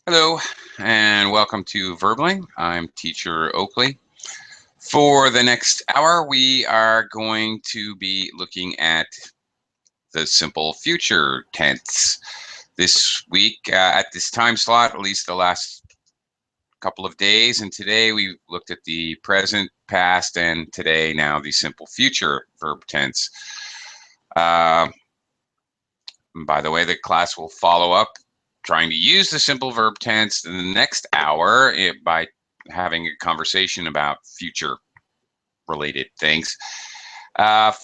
Hello, and welcome to Verbling. I'm teacher Oakley. For the next hour, we are going to be looking at the simple future tense. This week, at this time slot, at least the last couple of days, and today we looked at the present, past, and today now the simple future verb tense. By the way, the class will follow up trying to use the simple verb tense in the next hour by having a conversation about future related things.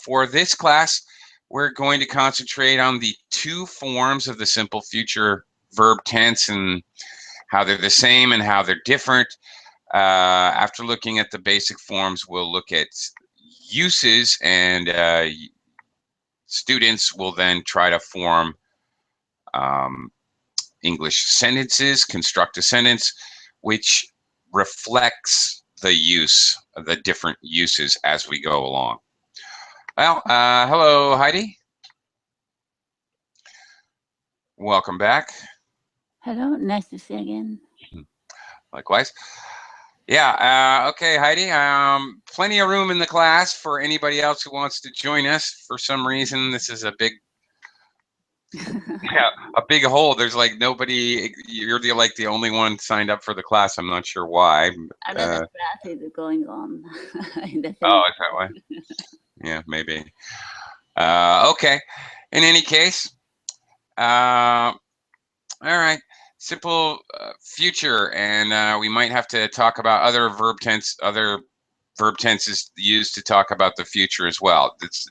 For this class, we're going to concentrate on the two forms of the simple future verb tense and how they're the same and how they're different. After looking at the basic forms, we'll look at uses, and students will then try to form English sentences, construct a sentence, which reflects the use of the different uses as we go along. Well, hello, Heidi. Welcome back. Hello, nice to see you again. Likewise. Yeah, okay, Heidi. Plenty of room in the class for anybody else who wants to join us. For some reason, this is a big a big hole. There's like nobody. You're like the only one signed up for the class. I'm not sure why. Another class is going on in the same. Oh, is that why? Yeah, maybe. Okay. In any case, all right. Simple future, and we might have to talk about other verb tenses used to talk about the future as well. It's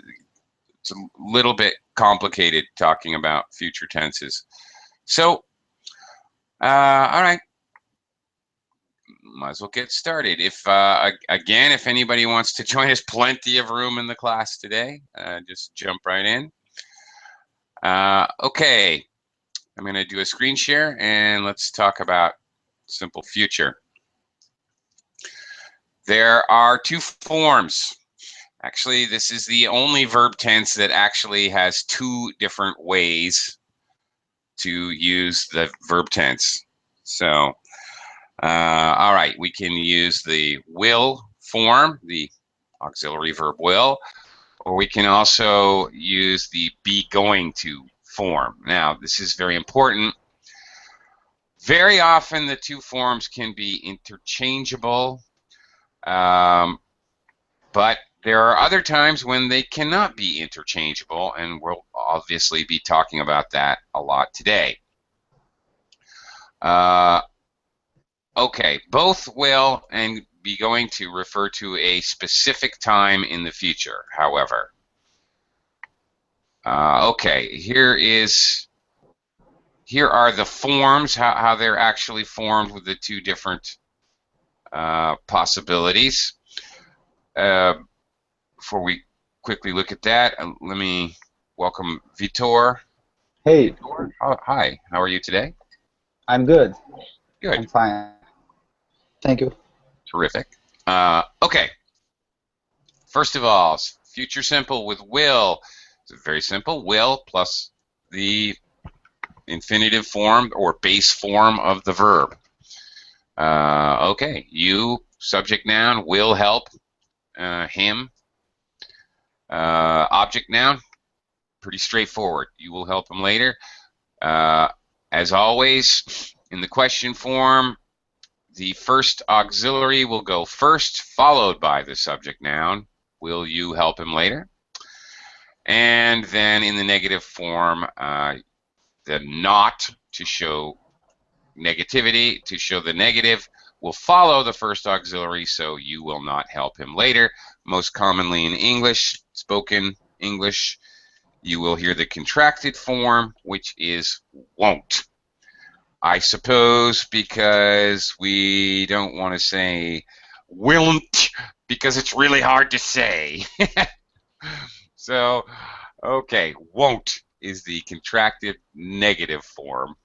a little bit complicated talking about future tenses. So, all right. Might as well get started. If again, if anybody wants to join us, plenty of room in the class today. Just jump right in. Okay, I'm going to do a screen share and let's talk about simple future. There are two forms. Actually, this is the only verb tense that actually has two different ways to use the verb tense. So, all right, we can use the will form, the auxiliary verb will, or we can also use the be going to form. Now, this is very important. Very often the two forms can be interchangeable, but there are other times when they cannot be interchangeable, and we'll obviously be talking about that a lot today. Okay, both will and be going to refer to a specific time in the future, however. Okay, here are the forms, how they're actually formed with the two different possibilities. Before we quickly look at that, let me welcome Vitor. Hey, Vitor? Oh, hi, how are you today? I'm good. Good. I'm fine. Thank you. Terrific. Okay. First of all, future simple with will. It's very simple. Will plus the infinitive form or base form of the verb. Okay. You, subject noun, will help him. Object noun, pretty straightforward. You will help him later. As always, in the question form, the first auxiliary will go first, followed by the subject noun. Will you help him later? And then in the negative form, the not to show negativity, to show the negative, will follow the first auxiliary, so you will not help him later. Most commonly in English, spoken English, you will hear the contracted form, which is won't. I suppose because we don't want to say willn't, because it's really hard to say. So, okay, won't is the contracted negative form.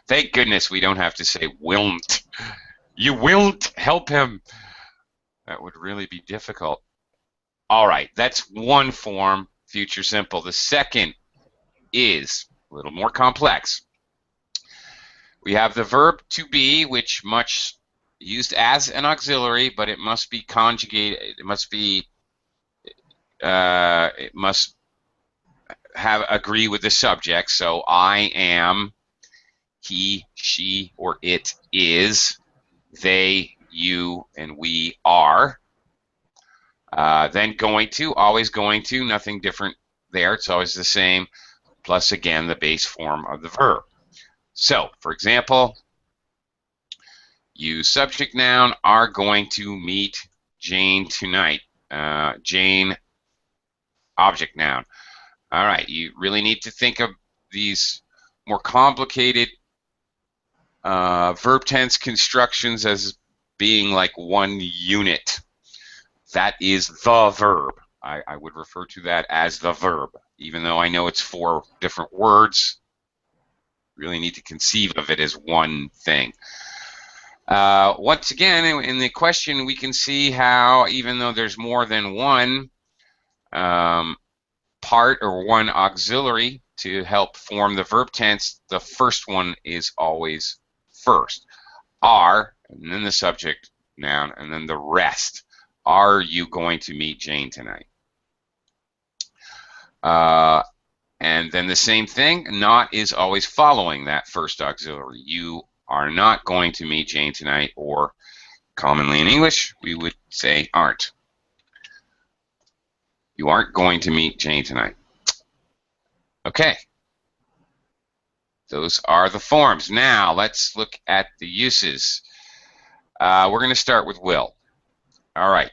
Thank goodness we don't have to say willn't. You willn't help him. That would really be difficult. All right, that's one form, future simple. The second is a little more complex. We have the verb to be, which much used as an auxiliary, but it must be conjugated. It must have agree with the subject. So I am, he, she, or it is, they, you, and we are. Then going to, always going to, nothing different there. It's always the same. Plus, again, the base form of the verb. So, for example, you subject noun are going to meet Jane tonight. Jane, object noun. All right, you really need to think of these more complicated verb tense constructions as being like one unit. That is the verb. I would refer to that as the verb, even though I know it's 4 different words. Really need to conceive of it as one thing. Once again, in the question, we can see how, even though there's more than one part or one auxiliary to help form the verb tense, the first one is always first. Are, and then the subject noun, and then the rest. Are you going to meet Jane tonight? And then the same thing, not is always following that first auxiliary. You are not going to meet Jane tonight, or commonly in English, we would say aren't. You aren't going to meet Jane tonight. Okay. Those are the forms. Now, let's look at the uses. We're going to start with will. All right.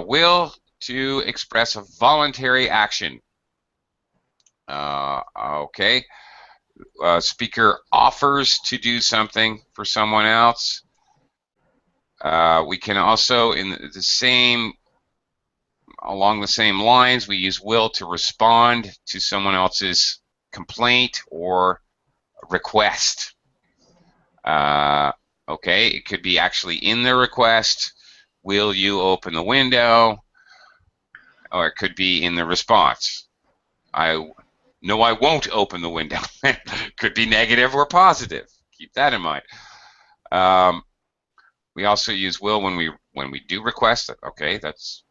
Will to express a voluntary action. Okay. Speaker offers to do something for someone else. We can also, along the same lines, we use will to respond to someone else's complaint or request. Okay, it could be actually in the request. Will you open the window? Or it could be in the response. No, I won't open the window. Could be negative or positive. Keep that in mind. We also use will when we do request. Okay, that's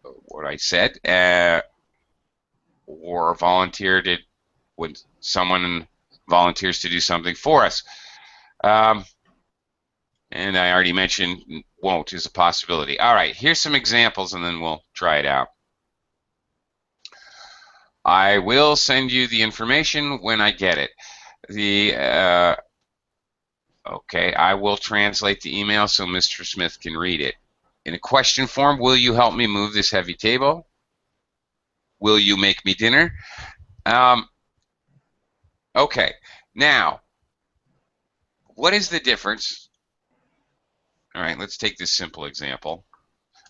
what I said. Or volunteer when someone volunteers to do something for us. And I already mentioned won't is a possibility. All right, here's some examples, and then we'll try it out. I will send you the information when I get it. Okay, I will translate the email so Mr. Smith can read it. In a question form, will you help me move this heavy table? Will you make me dinner? Okay, now, what is the difference? All right, let's take this simple example.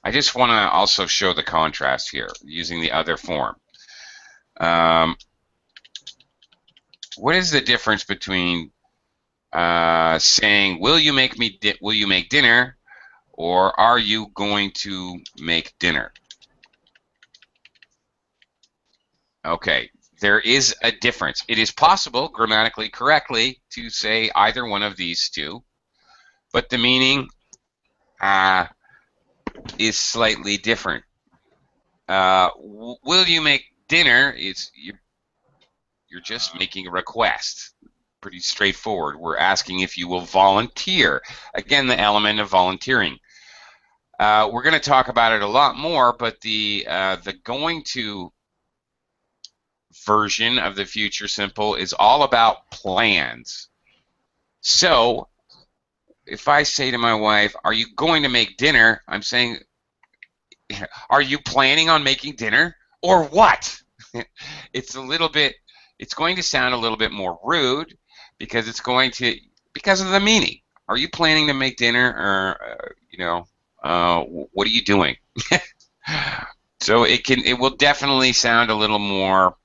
I just want to also show the contrast here using the other form. What is the difference between saying will you make dinner, or are you going to make dinner? Okay, there is a difference. It is possible grammatically correctly to say either one of these two, but the meaning is slightly different. Will you make dinner is you're just making a request. Pretty straightforward. We're asking if you will volunteer. Again, the element of volunteering. We're going to talk about it a lot more, but the going to version of the future simple is all about plans. So if I say to my wife, are you going to make dinner? I'm saying, are you planning on making dinner or what? It's going to sound a little bit more rude because because of the meaning. Are you planning to make dinner, or what are you doing? So it will definitely sound a little more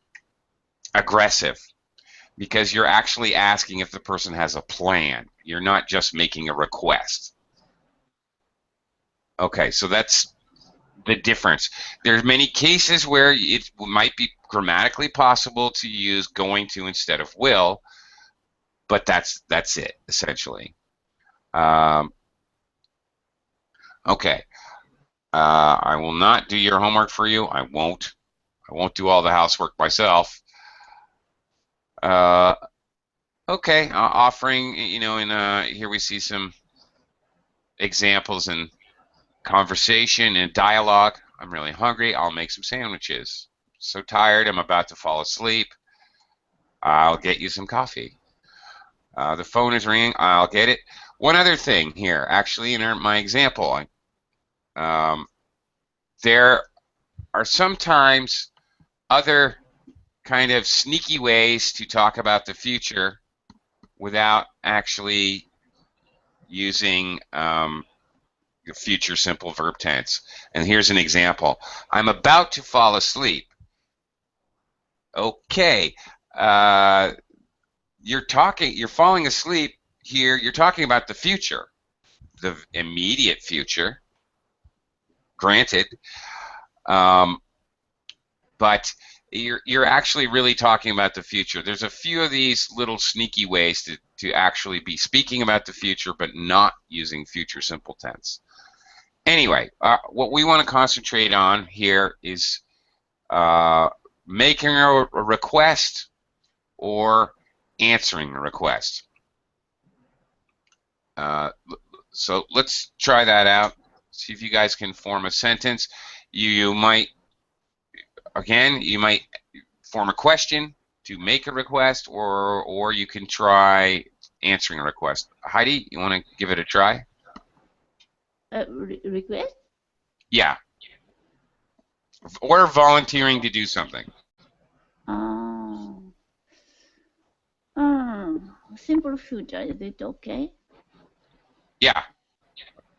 aggressive because you're actually asking if the person has a plan. You're not just making a request. Okay, so that's the difference. There's many cases where it might be grammatically possible to use going to instead of will, but that's it essentially. Okay. I will not do your homework for you. I won't do all the housework myself. Okay, offering, here we see some examples in conversation and dialogue. I'm really hungry. I'll make some sandwiches. So tired, I'm about to fall asleep. I'll get you some coffee. The phone is ringing. I'll get it. One other thing here, actually, in my example, there are sometimes other kind of sneaky ways to talk about the future without actually using the future simple verb tense. And here's an example. I'm about to fall asleep. Okay. You're falling asleep here. You're talking about the future, the immediate future, granted. But you're actually really talking about the future. There's a few of these little sneaky ways to actually be speaking about the future, but not using future simple tense. Anyway, what we want to concentrate on here is making a request or answering a request. So let's try that out. See if you guys can form a sentence. You might form a question to make a request, or you can try answering a request. Heidi, you want to give it a try? Request? Yeah. Or volunteering to do something. Simple future, is it okay? Yeah.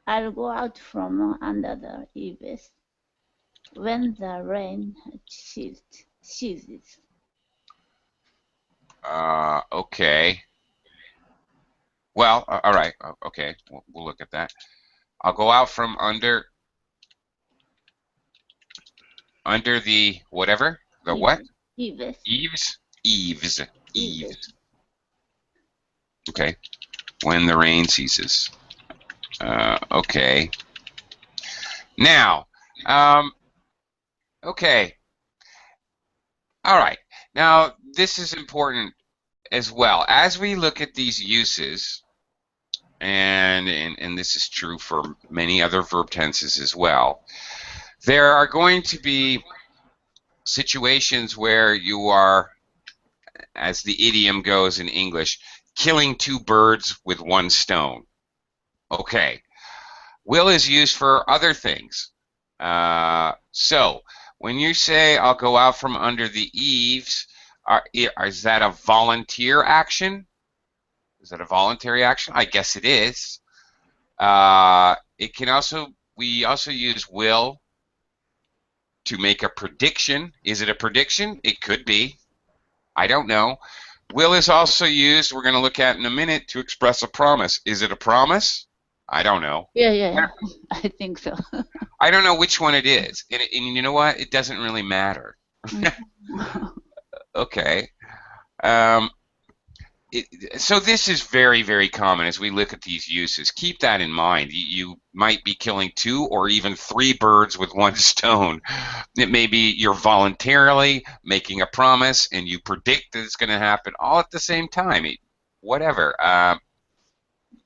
I'll go out from under the eaves when the rain ceases. Okay. Well, all right. Okay, we'll look at that. I'll go out from under the whatever. The what? Eaves. Eaves. Okay. When the rain ceases. Okay. Now, okay. All right. Now, this is important as well. As we look at these uses, and this is true for many other verb tenses as well, there are going to be situations where you are, as the idiom goes in English, killing two birds with one stone. Okay. Will is used for other things. So when you say, I'll go out from under the eaves, is that a volunteer action? Is that a voluntary action? I guess it is. It can also, we also use will to make a prediction. Is it a prediction? It could be. I don't know. Will is also used, we're going to look at in a minute, to express a promise. Is it a promise? I don't know. Yeah. I think so. I don't know which one it is. And you know what? It doesn't really matter. Okay. So this is very, very common as we look at these uses. Keep that in mind. You might be killing two or even three birds with one stone. It may be you're voluntarily making a promise and you predict that it's going to happen all at the same time. Whatever.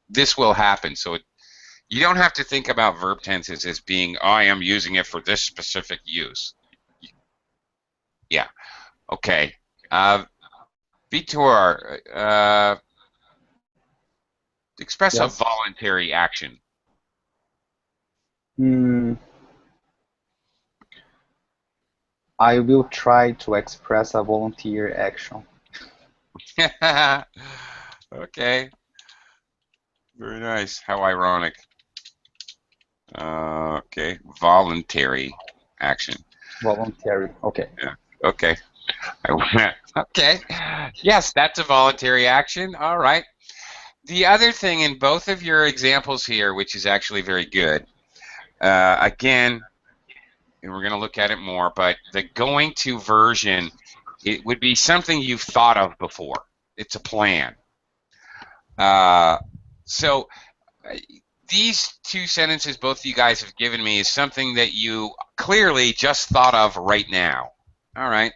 This will happen. So you don't have to think about verb tenses as being, oh, I am using it for this specific use. Yeah. Okay. Vitor, express Yes. a voluntary action. I will try to express a volunteer action. Okay. Very nice. How ironic. Okay. Voluntary action. Voluntary. Okay. Yeah. Okay. Okay. Yes, that's a voluntary action. All right. The other thing in both of your examples here, which is actually very good, again, and we're going to look at it more, but the going to version, it would be something you've thought of before. It's a plan. So these two sentences both you guys have given me is something that you clearly just thought of right now. All right.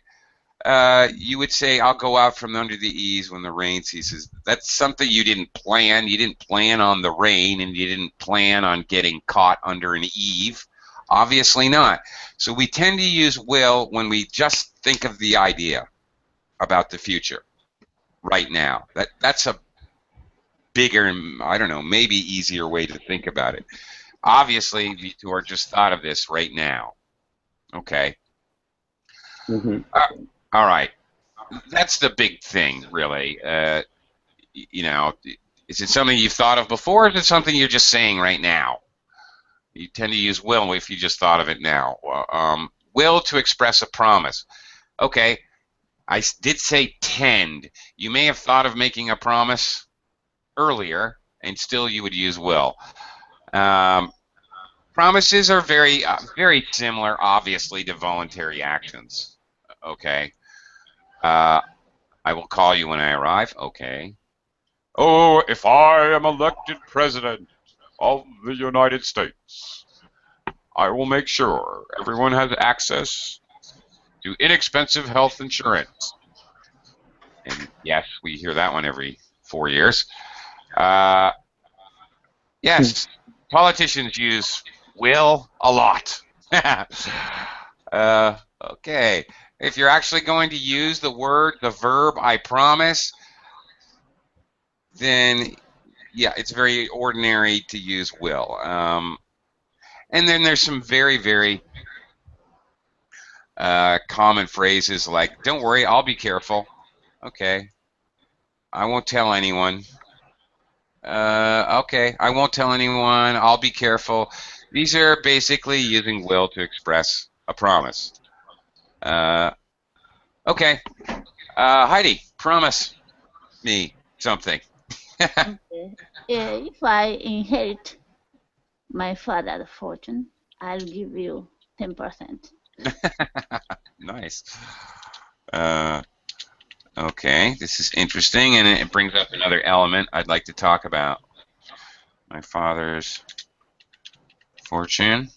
You would say, I'll go out from under the eaves when the rain ceases. That's something you didn't plan. You didn't plan on the rain, and you didn't plan on getting caught under an eave. Obviously not. So we tend to use will when we just think of the idea about the future right now. That's a bigger, I don't know, maybe easier way to think about it. Obviously, Vitor just thought of this right now. Okay. Mm-hmm. All right. That's the big thing, really. You know, is it something you've thought of before, or is it something you're just saying right now? You tend to use will if you just thought of it now. Will to express a promise. Okay, I did say tend. You may have thought of making a promise earlier, and still you would use will. Promises are very similar, obviously, to voluntary actions. Okay. I will call you when I arrive. Okay. Oh, if I am elected president of the United States, I will make sure everyone has access to inexpensive health insurance. And yes, we hear that one every 4 years. Yes, politicians use will a lot. Okay. If you're actually going to use the verb I promise, then yeah, it's very ordinary to use will. And then there's some very common phrases like, don't worry, I'll be careful. Okay. I won't tell anyone. Okay, I won't tell anyone. I'll be careful. These are basically using will to express a promise. Okay. Heidi, promise me something. Okay. If I inherit my father's fortune, I'll give you 10%. Nice. Okay, this is interesting, and it brings up another element I'd like to talk about. My father's fortune.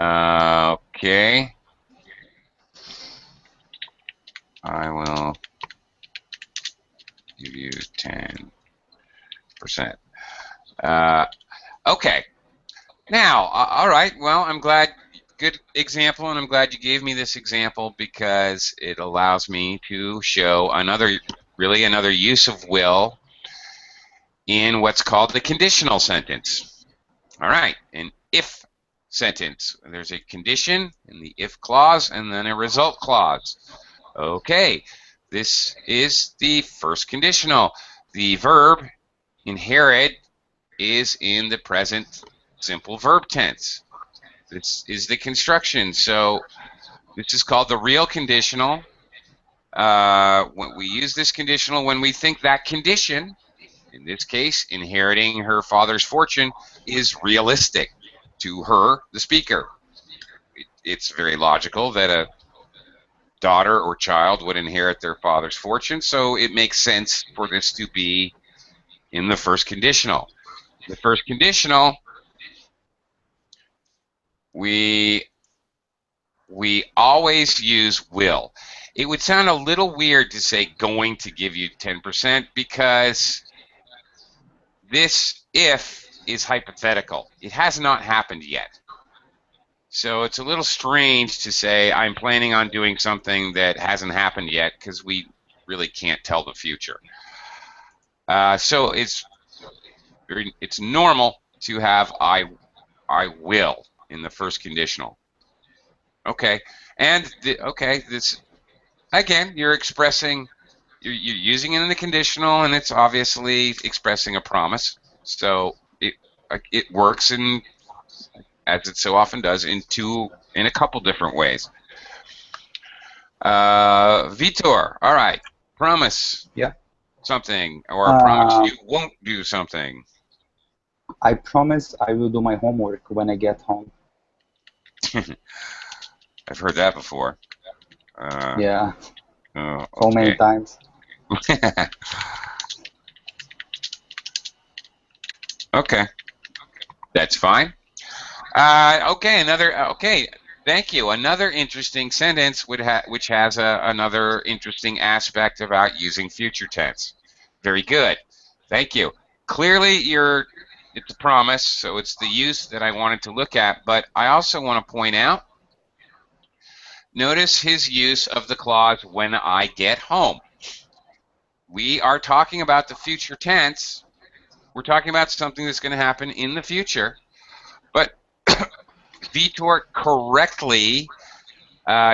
Okay. I will give you 10%. Okay. Now, all right. Well, I'm glad. Good example, and I'm glad you gave me this example because it allows me to show another use of will in what's called the conditional sentence. All right, an if sentence. There's a condition in the if clause and then a result clause. Okay, this is the first conditional. The verb inherit is in the present simple verb tense. This is the construction. So this is called the real conditional. When we use this conditional when we think that condition, in this case, inheriting her father's fortune, is realistic to her, the speaker. It's very logical that a daughter or child would inherit their father's fortune, so it makes sense for this to be in the first conditional. The first conditional, we always use will. It would sound a little weird to say going to give you 10% because this if is hypothetical. It has not happened yet. So it's a little strange to say I'm planning on doing something that hasn't happened yet because we really can't tell the future. So it's normal to have I will in the first conditional. Okay, and this again you're using it in the conditional, and it's obviously expressing a promise. So it works in, as it so often does, in a couple different ways. Vitor, all right, promise Yeah. something, or promise you won't do something. I promise I will do my homework when I get home. I've heard that before. Yeah, Oh, so many okay. times. Okay, that's fine. Okay, thank you. Another interesting sentence which has another interesting aspect about using future tense. Very good. Thank you. Clearly, it's a promise, so it's the use that I wanted to look at, but I also want to point out, notice his use of the clause when I get home. We are talking about the future tense. We're talking about something that's going to happen in the future, but Vitor correctly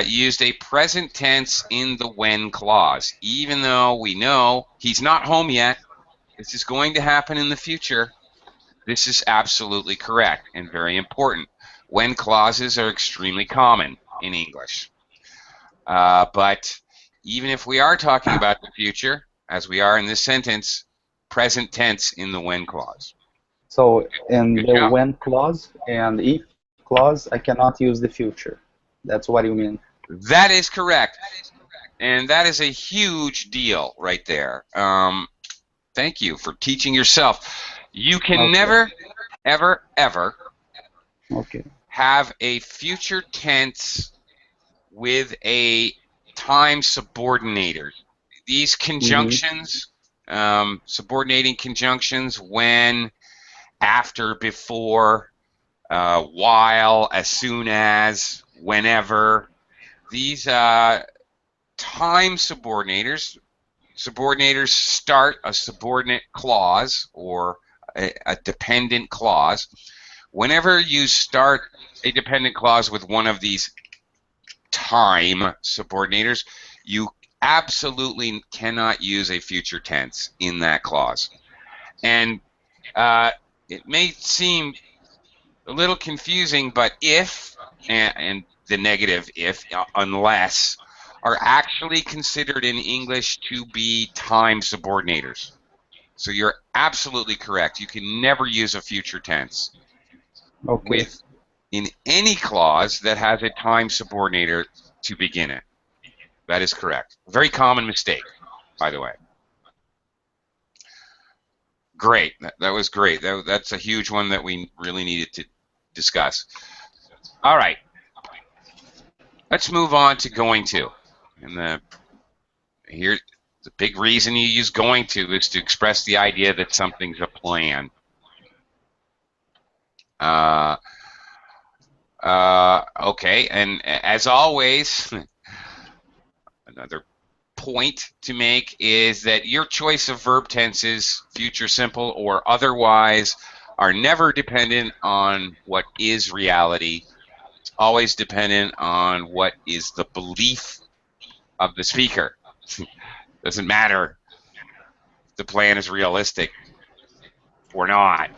used a present tense in the when clause, even though we know he's not home yet. This is going to happen in the future. This is absolutely correct and very important. When clauses are extremely common in English. But even if we are talking about the future, as we are in this sentence, present tense in the when clause. So in Good the job. when clause and if clause, I cannot use the future. That's what you mean. That is correct. And that is a huge deal right there. Thank you for teaching yourself. You can Okay. never, ever, ever Okay. have a future tense with a time subordinator. These conjunctions, subordinating conjunctions, when, after, before, while, as soon as, whenever, these time subordinators start a subordinate clause or a dependent clause. Whenever you start a dependent clause with one of these time subordinators, you absolutely cannot use a future tense in that clause. And it may seem a little confusing, but if and the negative if, unless, are actually considered in English to be time subordinators. So you're absolutely correct. You can never use a future tense Okay. in any clause that has a time subordinator to begin it. That is correct. Very common mistake, by the way. Great. That was great. That's a huge one that we really needed to discuss. All right. Let's move on to going to. And the big reason you use going to is to express the idea that something's a plan. Okay, and as always, another point to make is that your choice of verb tenses, future simple or otherwise, are never dependent on what is reality. It's always dependent on what is the belief of the speaker. Doesn't matter if the plan is realistic or not.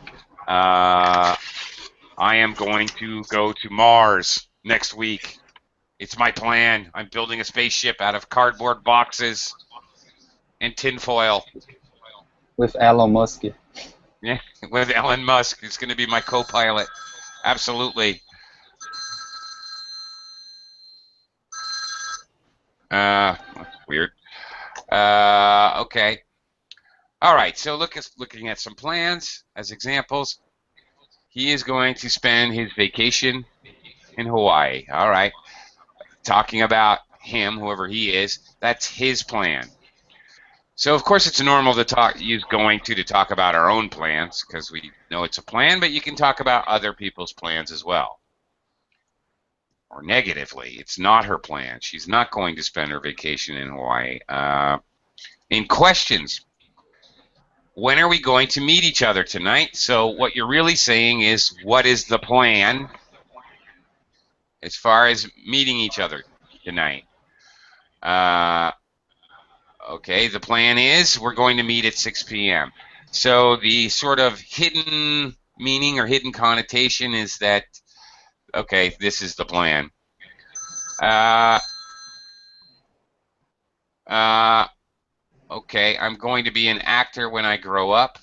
I am going to go to Mars next week. It's my plan. I'm building a spaceship out of cardboard boxes and tinfoil. With Elon Musk. Yeah, with Elon Musk. He's going to be my co-pilot. Absolutely. That's weird. Okay. All right. So looking at some plans as examples. He is going to spend his vacation in Hawaii. All right. Talking about him, whoever he is, that's his plan. So of course it's normal to use going to talk about our own plans because we know it's a plan, but you can talk about other people's plans as well. Or negatively, it's not her plan. She's not going to spend her vacation in Hawaii. In questions, when are we going to meet each other tonight? So what you're really saying is, what is the plan as far as meeting each other tonight? Okay, the plan is we're going to meet at 6 p.m. So the sort of hidden meaning or hidden connotation is that, okay, this is the plan. Okay, I'm going to be an actor when I grow up.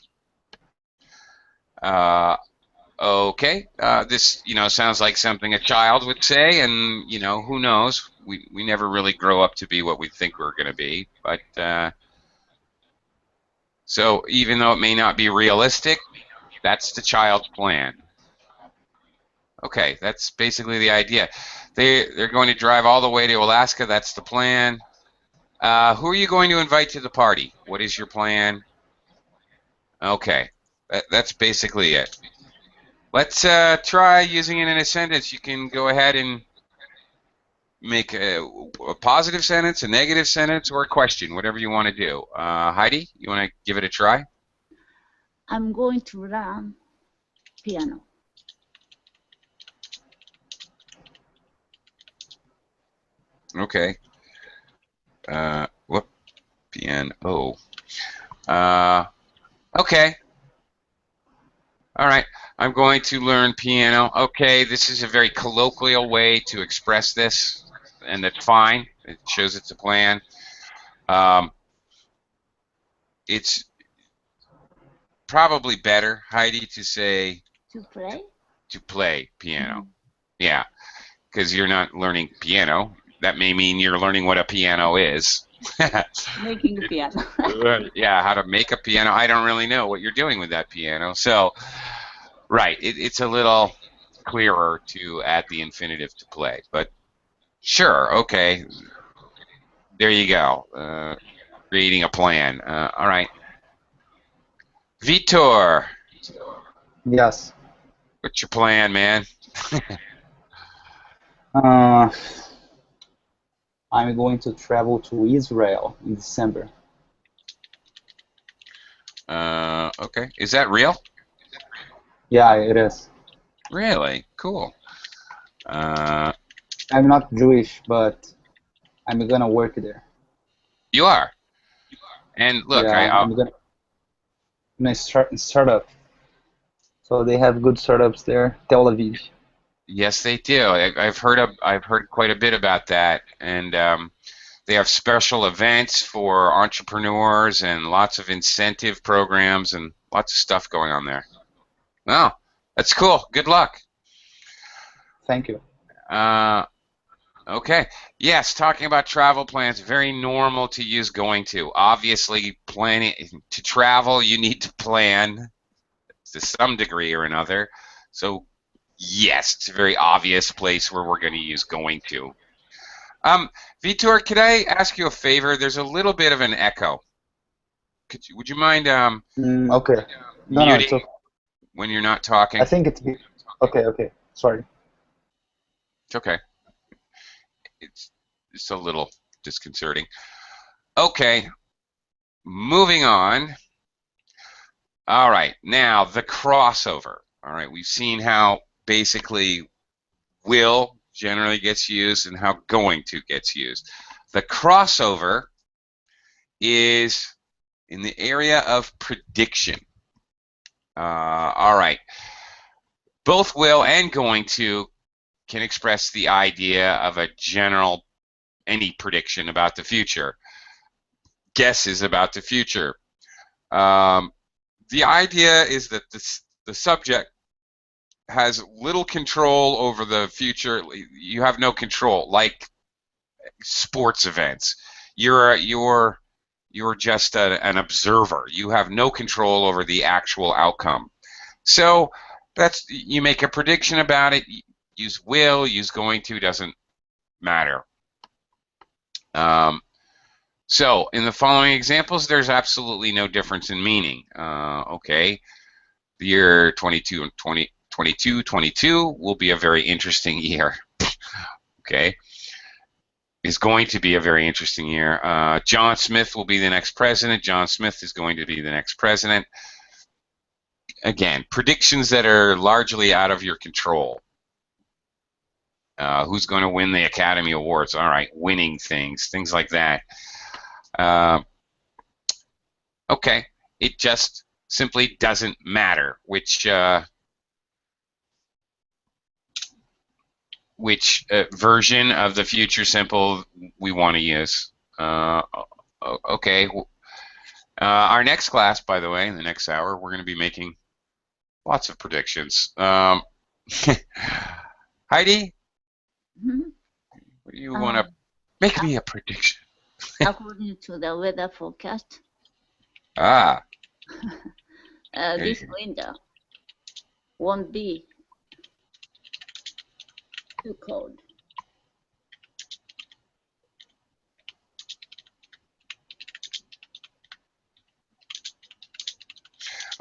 Okay, this sounds like something a child would say, and who knows? We never really grow up to be what we think we're going to be, but so even though it may not be realistic, That's the plan. Okay, that's basically the idea. They're going to drive all the way to Alaska. That's the plan. Who are you going to invite to the party? What is your plan? Okay, that's basically it. Let's try using it in a sentence. You can go ahead and make a positive sentence, a negative sentence, or a question, whatever you want to do. Heidi, you want to give it a try? I'm going to learn piano. Okay. Whoop, piano. Okay. All right. I'm going to learn piano. Okay, this is a very colloquial way to express this, and that's fine. It shows it's a plan. It's probably better, Heidi, to say To play? to play piano. Yeah, because you're not learning piano. That may mean you're learning what a piano is. Making a piano. Yeah, how to make a piano. I don't really know what you're doing with that piano. So, right, it's a little clearer to add the infinitive to play. But sure, okay, there you go. Creating a plan. All right. Vitor, Yes. what's your plan, man? Uh, I'm going to travel to Israel in December. Okay, is that real? Yeah, it is. Really? Cool. I'm not Jewish, but I'm gonna work there. You are. And look, Yeah, I'm gonna start a startup. So they have good startups there, Tel Aviv. yes, they do. I've heard quite a bit about that, and they have special events for entrepreneurs and lots of incentive programs and lots of stuff going on there. Oh, that's cool. Good luck. Thank you. Okay. Yes, talking about travel plans, very normal to use going to. Obviously, planning to travel, you need to plan to some degree or another. So, yes, it's a very obvious place where we're going to use going to. Vitor, could I ask you a favor? There's a little bit of an echo. Would you mind Okay. No, it's muting okay. when you're not I talking? think it's okay. Okay. Sorry. It's okay. It's a little disconcerting. Okay, moving on. All right, now the crossover. All right, we've seen how basically will generally gets used and how going to gets used. The crossover is in the area of prediction. All right, both will and going to can express the idea of a general, any prediction about the future, guesses about the future. The idea is that the subject has little control over the future. You have no control, like sports events. You're just an observer. You have no control over the actual outcome. So that's you make a prediction about it. Use will, use going to, doesn't matter. So in the following examples, there's absolutely no difference in meaning. Okay, the year 22 will be a very interesting year. Okay, is going to be a very interesting year. John Smith will be the next president. John Smith is going to be the next president. Again, predictions that are largely out of your control. Who's going to win the Academy Awards? All right, winning things like that. Okay, it just simply doesn't matter which version of the future simple we want to use. Okay. Our next class, by the way, in the next hour, we're going to be making lots of predictions. Heidi, what do you want to make me a prediction? According to the weather forecast, Ah. this winter, won't be too cold.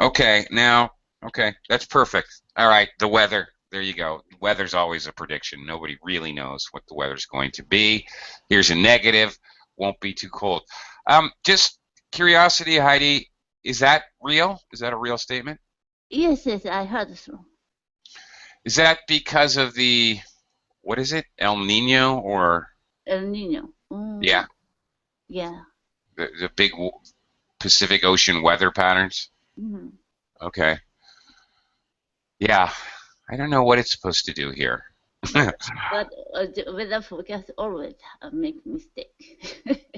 Okay, now, okay, that's perfect. All right, the weather. There you go. Weather's always a prediction. Nobody really knows what the weather's going to be. Here's a negative. Won't be too cold. Just curiosity, Heidi, is that real? Is that a real statement? Yes, yes, I heard so. Is that because of the, what is it, El Nino or? El Nino. Yeah, Yeah. the big Pacific Ocean weather patterns? Mm-hmm. Okay. Yeah, I don't know what it's supposed to do here. But the weather forecast always make mistake.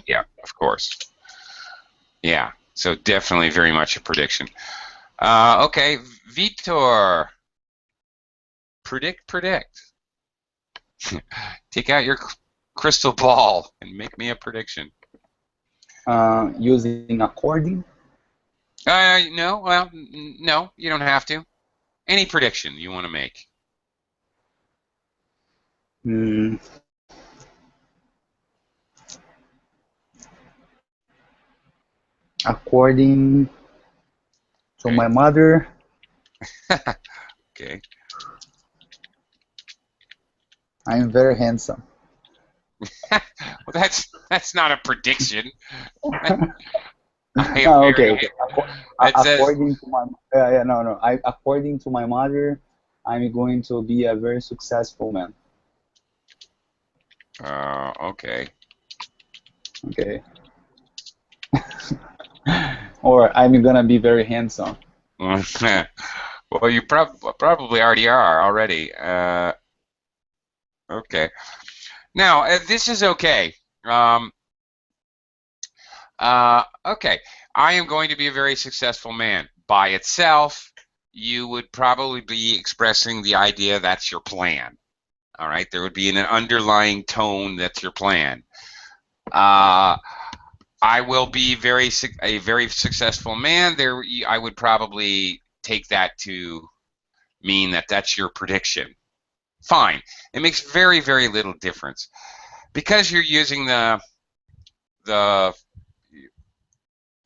Yeah, of course. Yeah, so definitely very much a prediction. Okay, Vitor. Predict. Take out your crystal ball and make me a prediction. Using according. No, well, no, you don't have to. Any prediction you want to make. Mm, according to Okay. my mother, Okay. I'm very handsome. Well, that's not a prediction. I am Oh, very. okay. That says. According to my no. According to my mother, I'm going to be a very successful man. Okay. Okay. Or I'm gonna be very handsome. Well, you probably already are already. Okay. Now, this is okay. Okay. I am going to be a very successful man. By itself, you would probably be expressing the idea that's your plan. All right. There would be an underlying tone that's your plan. I will be a very successful man. I would probably take that to mean that that's your prediction. Fine. It makes very, very little difference because you're using the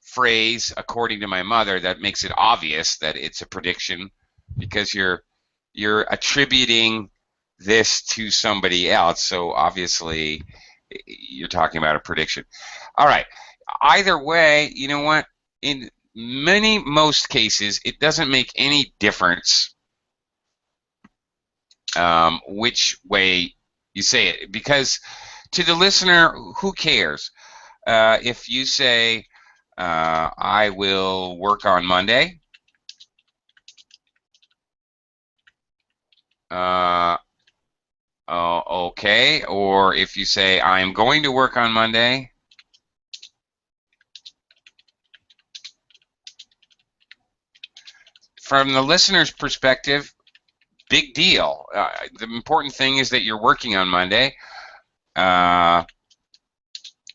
phrase according to my mother. That makes it obvious that it's a prediction because you're attributing this to somebody else. So obviously you're talking about a prediction. All right. Either way, you know what? In most cases, it doesn't make any difference which way you say it, because to the listener, who cares? If you say, I will work on Monday, okay, or if you say, I'm going to work on Monday, from the listener's perspective, big deal. The important thing is that you're working on Monday. I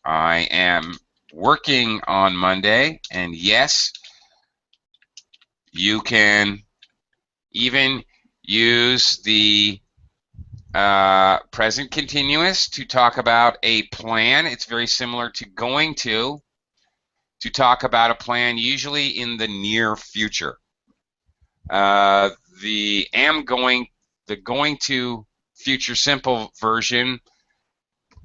am working on Monday, and yes, you can even use the present continuous to talk about a plan. It's very similar to going to talk about a plan, usually in the near future. The going to future simple version,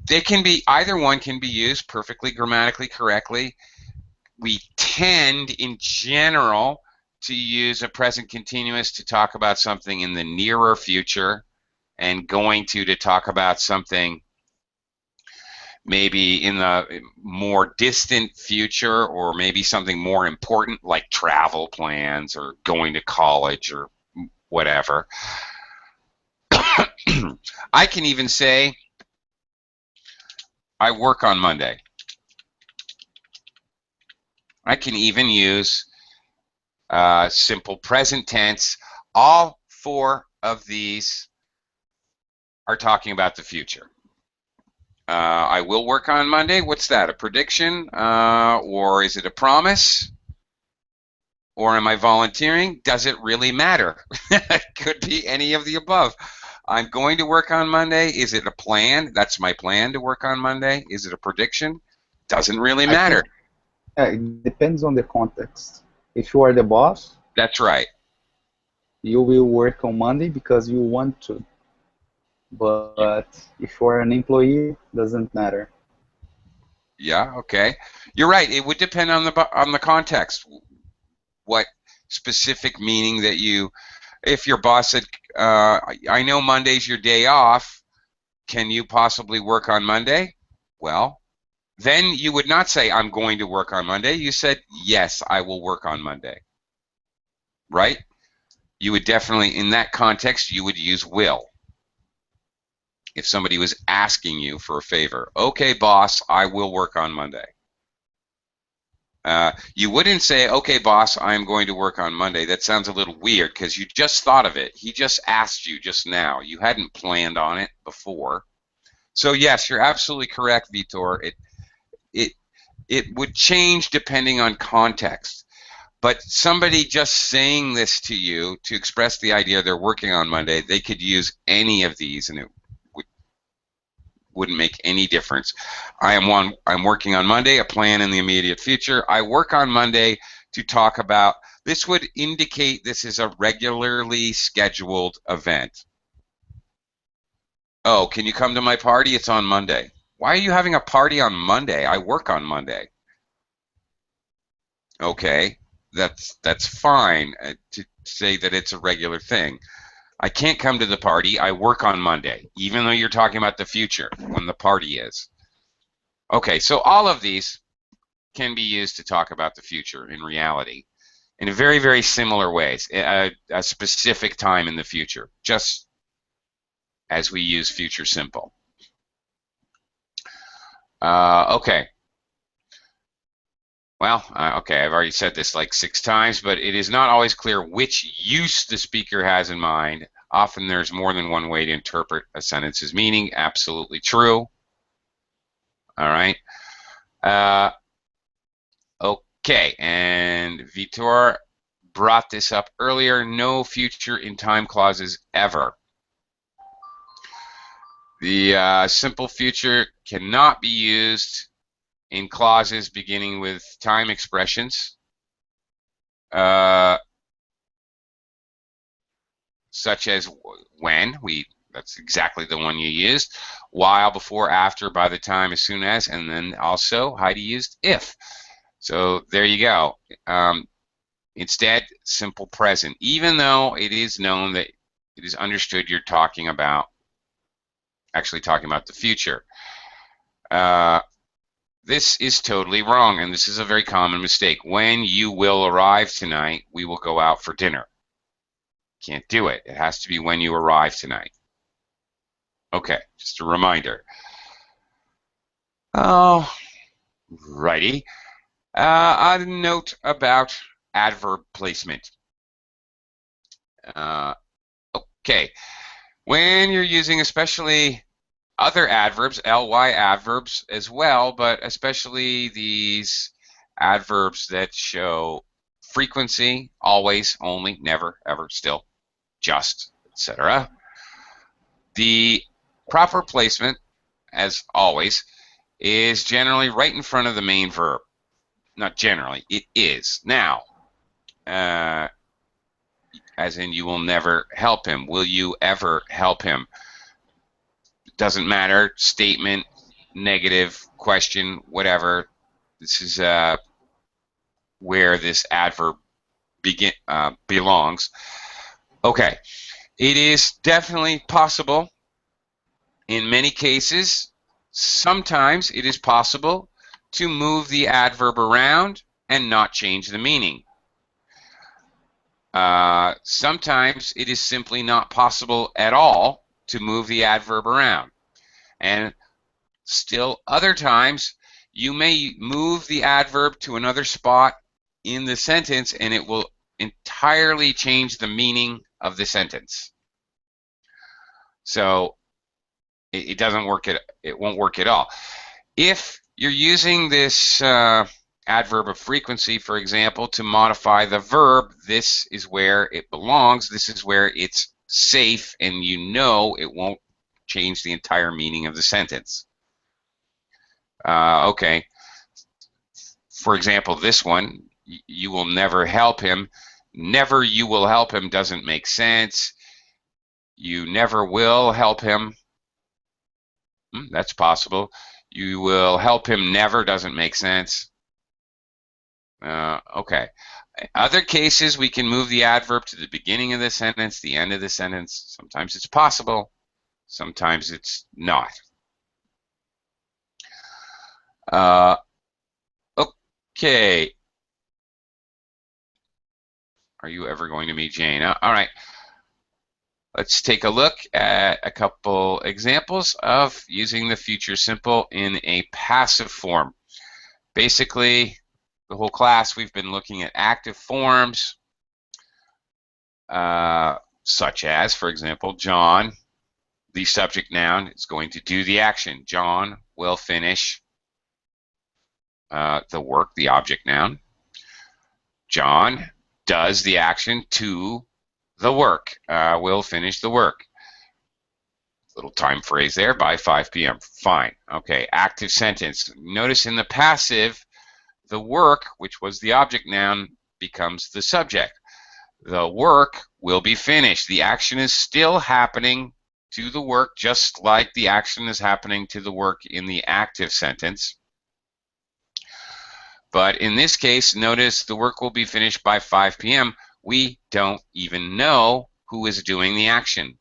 they can be, either one can be used perfectly grammatically correctly. We tend, in general, to use a present continuous to talk about something in the nearer future, and going to talk about something maybe in the more distant future, or maybe something more important like travel plans or going to college or whatever. I can even say, I work on Monday. I can even use simple present tense. All four of these are talking about the future. I will work on Monday. What's that? A prediction? Or is it a promise? or am I volunteering? Does it really matter? It could be any of the above. I'm going to work on Monday. Is it a plan? That's my plan to work on Monday. Is it a prediction? Doesn't really I matter. think it depends on the context. If you are the boss, That's right. you will work on Monday because you want to. But if you are an employee, doesn't matter. Yeah, okay. You're right. It would depend on the context. What specific meaning that you, if your boss said, I know Monday's your day off, can you possibly work on Monday? Well, then you would not say, I'm going to work on Monday. You said, yes, I will work on Monday. Right? You would definitely, in that context, you would use will. If somebody was asking you for a favor, okay, boss, I will work on Monday. You wouldn't say, okay, boss, I'm going to work on Monday. That sounds a little weird because you just thought of it. He just asked you just now. You hadn't planned on it before. So yes, you're absolutely correct, Vitor. It would change depending on context. But somebody just saying this to you to express the idea they're working on Monday, they could use any of these and it wouldn't make any difference. I'm working on Monday, a plan in the immediate future. I work on Monday to talk about, this would indicate this is a regularly scheduled event. Oh, can you come to my party? It's on Monday. Why are you having a party on Monday? I work on Monday. Okay, that's fine to say that it's a regular thing. I can't come to the party. I work on Monday, even though you're talking about the future, when the party is. Okay, so all of these can be used to talk about the future in reality in very, very similar ways, a specific time in the future, just as we use future simple. Okay. Well, okay, I've already said this like 6 times, but it is not always clear which use the speaker has in mind. Often there's more than one way to interpret a sentence's meaning. Absolutely true. All right. Okay, and Vitor brought this up earlier. No future in time clauses ever. The simple future cannot be used in clauses beginning with time expressions, such as when, that's exactly the one you used, while, before, after, by the time, as soon as, and then also Heidi used if. So there you go. Instead, simple present, even though it is known that it is understood you're actually talking about the future. This is totally wrong, and this is a very common mistake. When you will arrive tonight, we will go out for dinner. Can't do it. It has to be when you arrive tonight. Okay, just a reminder. Oh, righty. A note about adverb placement. Okay, when you're using especially other adverbs, ly adverbs as well, but especially these adverbs that show frequency, always, only, never, ever, still, just, etc. The proper placement, as always, is generally right in front of the main verb. Not generally, it is. Now, as in you will never help him. Will you ever help him? Doesn't matter, statement, negative, question, whatever. This is where this adverb belongs. Okay, it is definitely possible in many cases. Sometimes it is possible to move the adverb around and not change the meaning. Sometimes it is simply not possible at all to move the adverb around. And still other times you may move the adverb to another spot in the sentence and it will entirely change the meaning of the sentence. So it doesn't work it won't work at all. If you're using this adverb of frequency, for example, to modify the verb. This is where it belongs. This is where it's safe, and you know it won't change the entire meaning of the sentence. Okay. For example, this one, you will never help him. Never you will help him doesn't make sense. You never will help him. That's possible. You will help him never doesn't make sense. Okay. Other cases, we can move the adverb to the beginning of the sentence, the end of the sentence. Sometimes it's possible. Sometimes it's not. Okay. Are you ever going to meet Jane? All right. Let's take a look at a couple examples of using the future simple in a passive form. Basically, the whole class we've been looking at active forms, such as, for example, John, the subject noun, is going to do the action. John will finish the work, the object noun. John does the action to the work, will finish the work. Little time phrase there, by 5 p.m. Fine. Okay, active sentence. Notice in the passive, the work, which was the object noun, becomes the subject. The work will be finished. The action is still happening to the work, just like the action is happening to the work in the active sentence. But in this case, notice the work will be finished by 5 p.m. We don't even know who is doing the action.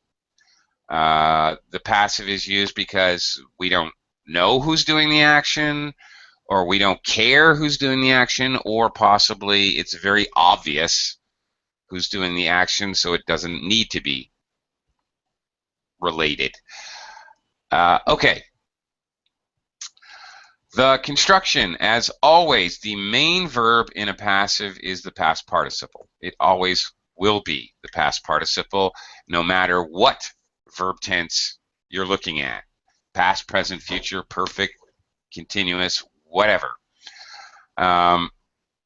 The passive is used because we don't know who's doing the action, or we don't care who's doing the action, or possibly it's very obvious who's doing the action, so it doesn't need to be related. Okay. The construction, as always, the main verb in a passive is the past participle. It always will be the past participle, no matter what verb tense you're looking at. Past, present, future, perfect, continuous, whatever.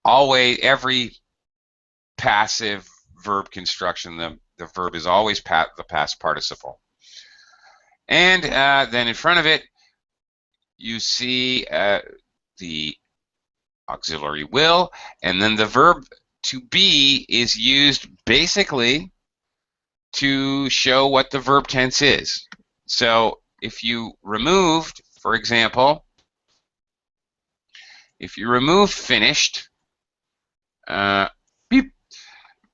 Always, every passive verb construction, the verb is always the past participle. And then in front of it, you see the auxiliary will, and then the verb to be is used basically to show what the verb tense is. So if you removed, for example, if you remove finished,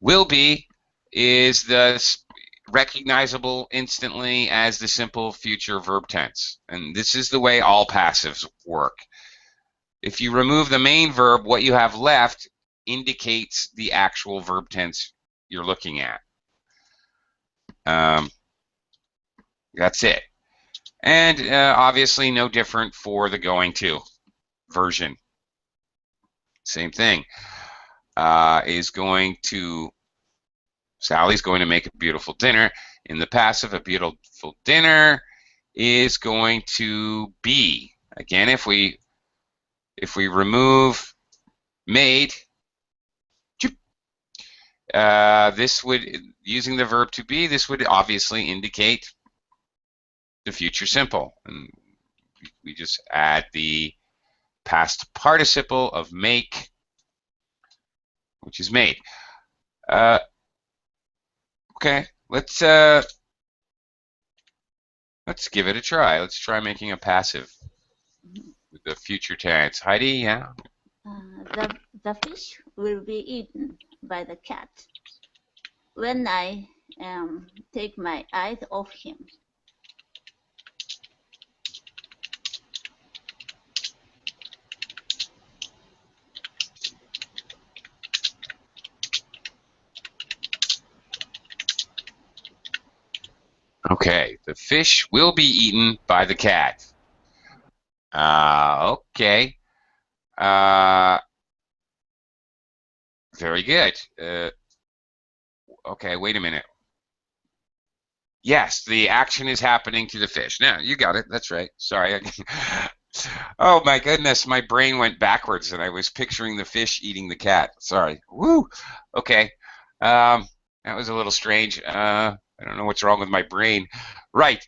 will be is the recognizable instantly as the simple future verb tense. And this is the way all passives work. If you remove the main verb, what you have left indicates the actual verb tense you're looking at. That's it. And obviously no different for the going to version. Same thing. Sally's going to make a beautiful dinner. In the passive, a beautiful dinner is going to be. Again, if we remove made, this would, using the verb to be, this would obviously indicate the future simple. And we just add the past participle of make, which is made. Okay, let's give it a try. Let's try making a passive with the future tense. Heidi, yeah? The fish will be eaten by the cat when I take my eyes off him. Okay, the fish will be eaten by the cat. Okay. Very good. Okay, wait a minute. Yes, the action is happening to the fish. Now, you got it. That's right. Sorry. Oh my goodness, my brain went backwards and I was picturing the fish eating the cat. Sorry. Woo. Okay. That was a little strange. I don't know what's wrong with my brain. Right.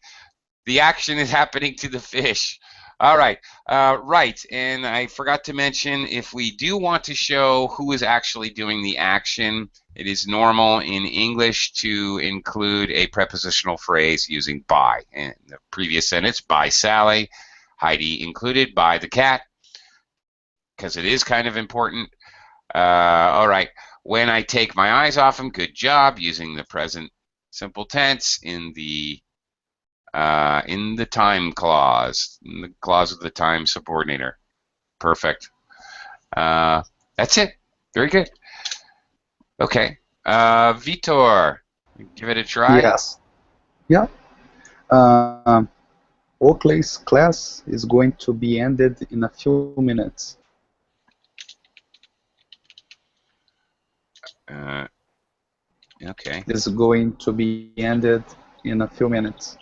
The action is happening to the fish. All right. Right. And I forgot to mention, if we do want to show who is actually doing the action, it is normal in English to include a prepositional phrase using by. In the previous sentence, by Sally, Heidi included, by the cat, because it is kind of important. All right. When I take my eyes off him, good job, using the present simple tense in the time clause, in the clause of the time subordinator. Perfect. That's it. Very good. Okay. Vitor, give it a try. Yes. Yeah. Um, Oakley's class is going to be ended in a few minutes. Uh, okay. Is going to be ended in a few minutes.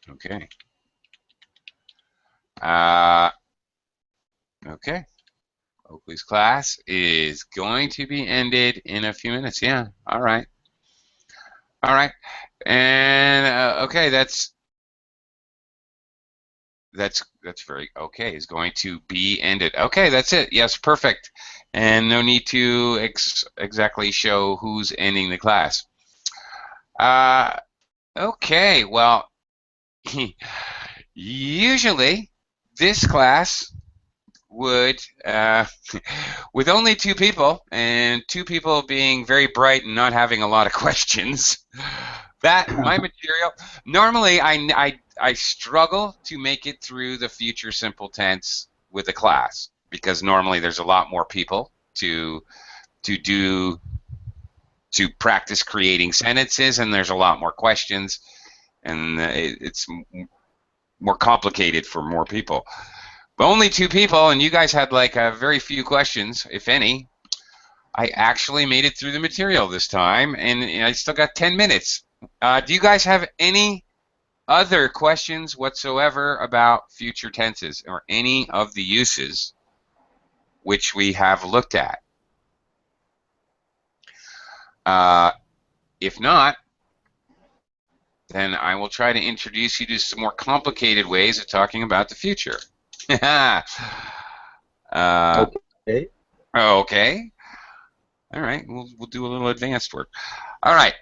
Okay. Okay. Oakley's class is going to be ended in a few minutes. Yeah. All right. All right. And okay, that's very okay. Is going to be ended. Okay, that's it. Yes, perfect. And no need to exactly show who's ending the class. Okay. Well, usually this class would, with only two people, and two people being very bright and not having a lot of questions, that my material, normally I struggle to make it through the future simple tense with a class, because normally there's a lot more people to practice creating sentences, and there's a lot more questions, and it's more complicated for more people. But only two people, and you guys had like very few questions, if any. I actually made it through the material this time, and I still got 10 minutes. Do you guys have any other questions whatsoever about future tenses or any of the uses which we have looked at? If not, then I will try to introduce you to some more complicated ways of talking about the future. Okay. Okay. All right. We'll do a little advanced work. All right.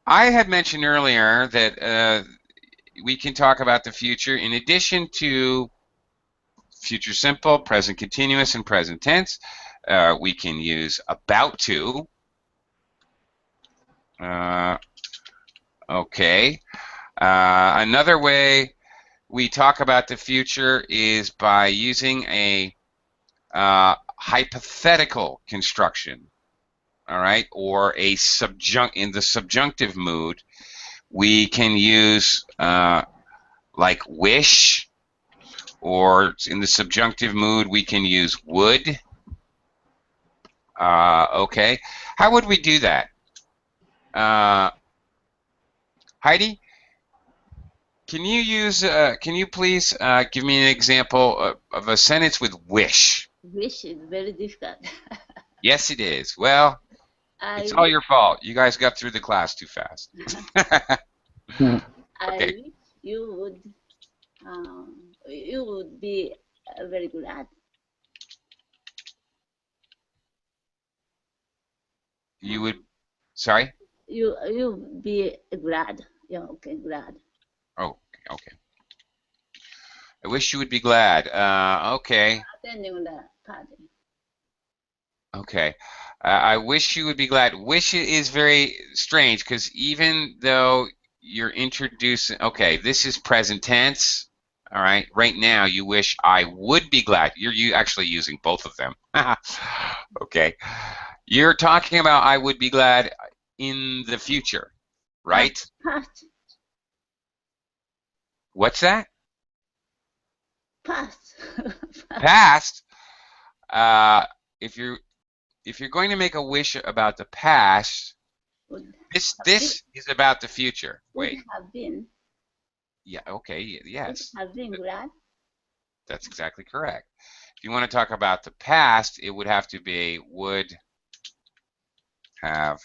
I had mentioned earlier that we can talk about the future in addition to future simple, present continuous, and present tense. We can use about to. Okay. Another way we talk about the future is by using a hypothetical construction. All right, or in the subjunctive mood, we can use like wish, or in the subjunctive mood, we can use would. Okay, how would we do that? Heidi, can you please give me an example of a sentence with wish? Wish is very difficult. Yes, it is. Well, it's all your fault. You guys got through the class too fast. Hmm. I Okay. wish you would be very glad. You would, sorry? You be glad. Yeah, okay, glad. Oh, okay. I wish you would be glad. Okay. Attending the party. Okay. I wish you would be glad. Wish is very strange because even though you're introducing, okay, this is present tense. All right. Right now, you wish I would be glad. You're actually using both of them. Okay. You're talking about I would be glad in the future, right? Past. What's that? Past. Past. Uh, if you're going to make a wish about the past, Would this is about the future. would Wait. have been. Yeah, okay, yes. Have been glad. That's exactly correct. If you want to talk about the past, it would have to be would have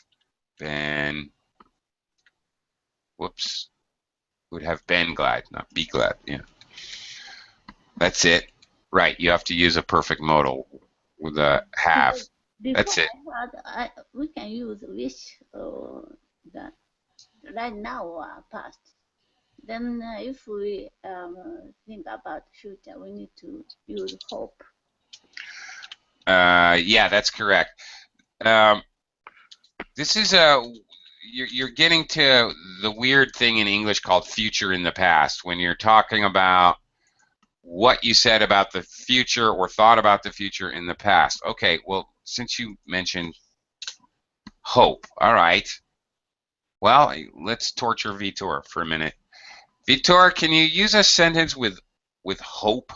been, whoops, would have been glad, not be glad. Yeah, that's it. Right, you have to use a perfect modal with a have. Because before That's it. we can use wish the right now or past. Then if we think about future, we need to use hope. Yeah, that's correct. Um, this is a you're getting to the weird thing in English called future in the past when you're talking about what you said about the future or thought about the future in the past. Okay, well, since you mentioned hope, all right. Well, let's torture Vitor for a minute. Vitor, can you use a sentence with hope?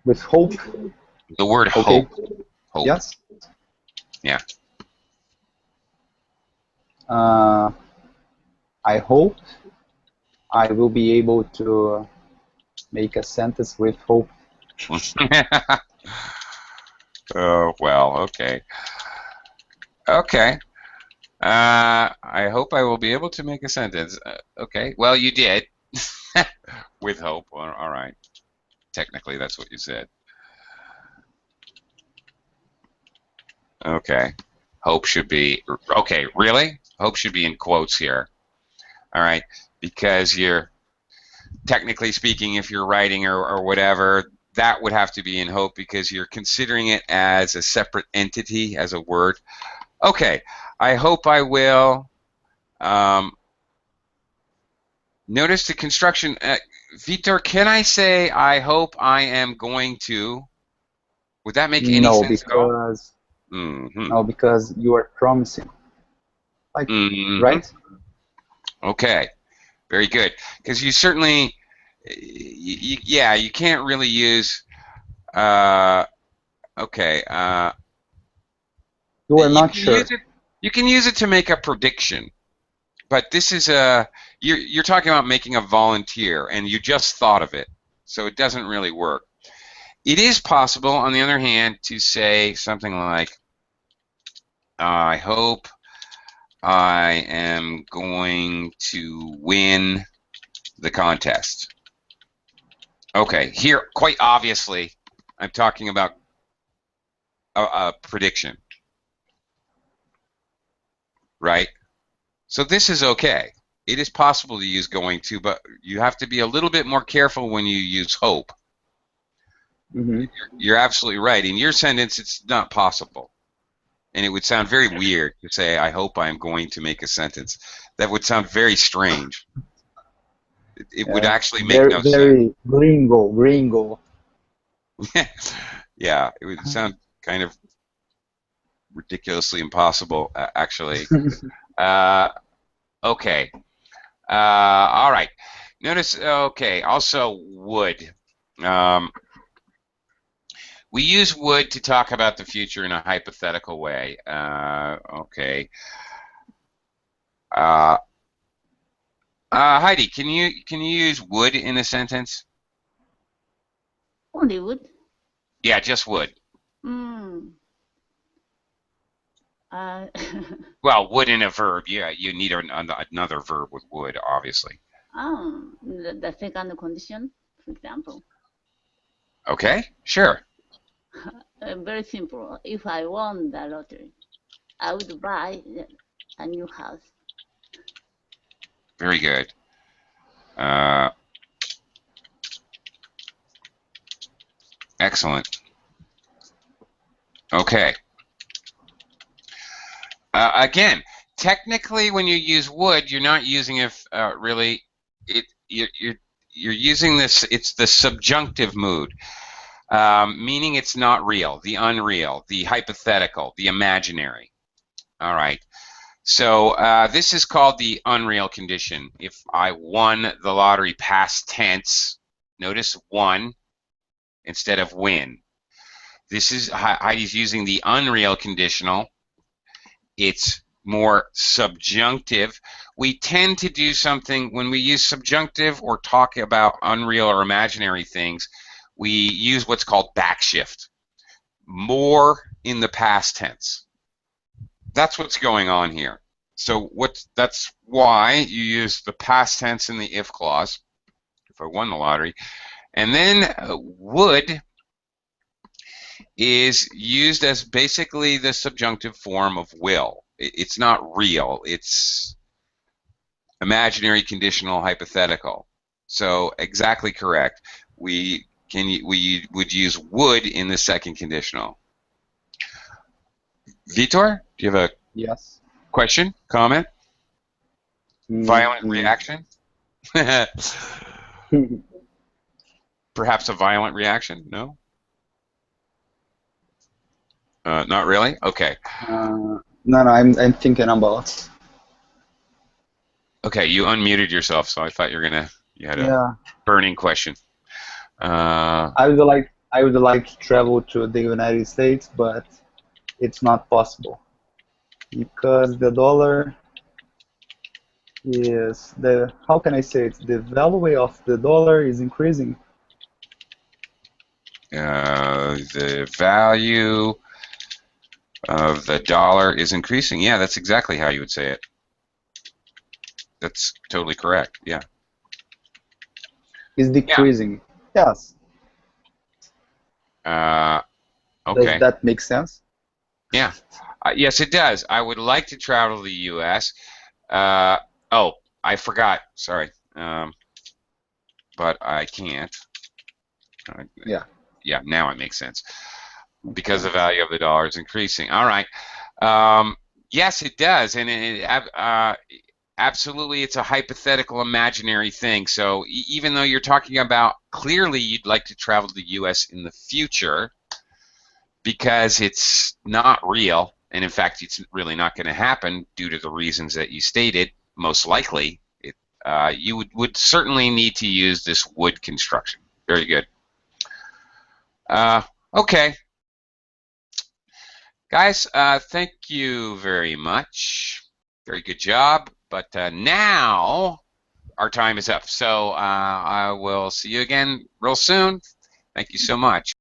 With hope, The word okay. hope. Hope. Yes. Yeah. Uh, I hope I will be able to make a sentence with hope. Oh, well, okay. Okay. I hope I will be able to make a sentence. Okay. Well, you did. With hope. All right. Technically, that's what you said. Okay. Hope should be. Okay, really? Hope should be in quotes here. All right. Because you're, technically speaking, if you're writing or whatever, that would have to be in hope because you're considering it as a separate entity, as a word. Okay. I hope I will. Notice the construction. Vitor, can I say I hope I am going to? Would that make any No, sense at all? because Mm-hmm. no, because you are promising, like, Mm-hmm. right? Okay. Very good. Because you certainly, yeah, you can't really use. Uh, okay. You are You not can use sure. it. You can use it to make a prediction. But this is a. You're talking about making a volunteer, and you just thought of it, so it doesn't really work. It is possible, on the other hand, to say something like, I hope I am going to win the contest. Okay, here, quite obviously, I'm talking about a prediction, right? So this is okay. It is possible to use going to, but you have to be a little bit more careful when you use hope. Hmm. You're absolutely right. In your sentence, it's not possible. And it would sound very weird to say, I hope I'm going to make a sentence. That would sound very strange. It would Yeah, actually make very, no sense. very gringo. Yeah, it would sound kind of ridiculously impossible, actually. Uh, okay. All right. Notice, okay, also would. Um, we use would to talk about the future in a hypothetical way. Okay. Uh, Heidi, can you use would in a sentence? Only would. Yeah, just would. Mm. Uh, Well, would in a verb. Yeah, you need another verb with would, obviously. the second condition, for example. Okay, sure. Very simple. If I won the lottery, I would buy a new house. Very good. Uh, excellent. Okay. Again, technically, when you use would, you're not using it really. You're using this. It's the subjunctive mood, meaning it's not real, the unreal, the hypothetical, the imaginary. All right. So this is called the unreal condition. If I won the lottery past tense, notice won instead of win. This is Heidi's using the unreal conditional. It's more subjunctive. We tend to do something when we use subjunctive or talk about unreal or imaginary things. We use what's called backshift. More in the past tense. That's what's going on here. So that's why you use the past tense in the if clause. If I won the lottery, and then would is used as basically the subjunctive form of will. It's not real. It's imaginary, conditional, hypothetical. So exactly correct. We would use would in the second conditional. Vitor, do you have a Yes. question, comment, violent Mm, reaction? Perhaps a violent reaction? No? Not really? Okay. no, I'm thinking about. Okay, you unmuted yourself, so I thought you had a Yeah, burning question. Uh, I would like to travel to the United States, but it's not possible because the dollar is the how can I say it? The value of the dollar is increasing. the value of the dollar is increasing. Yeah, that's exactly how you would say it. That's totally correct. Yeah. Is Yeah. decreasing. Yes. Does Okay. that make sense? Yeah. Yes, it does. I would like to travel to the U.S. Uh, oh, I forgot. Sorry. But I can't. Yeah. Yeah, now it makes sense. Because the Okay. value of the dollar is increasing. All right. Yes, it does, and absolutely, it's a hypothetical, imaginary thing. So even though you're talking about clearly you'd like to travel to the U.S. in the future, because it's not real, and in fact, it's really not going to happen due to the reasons that you stated. Most likely, you would certainly need to use this would construction. Very good. Okay. Guys, thank you very much. Very good job. But now our time is up. So I will see you again real soon. Thank you so much.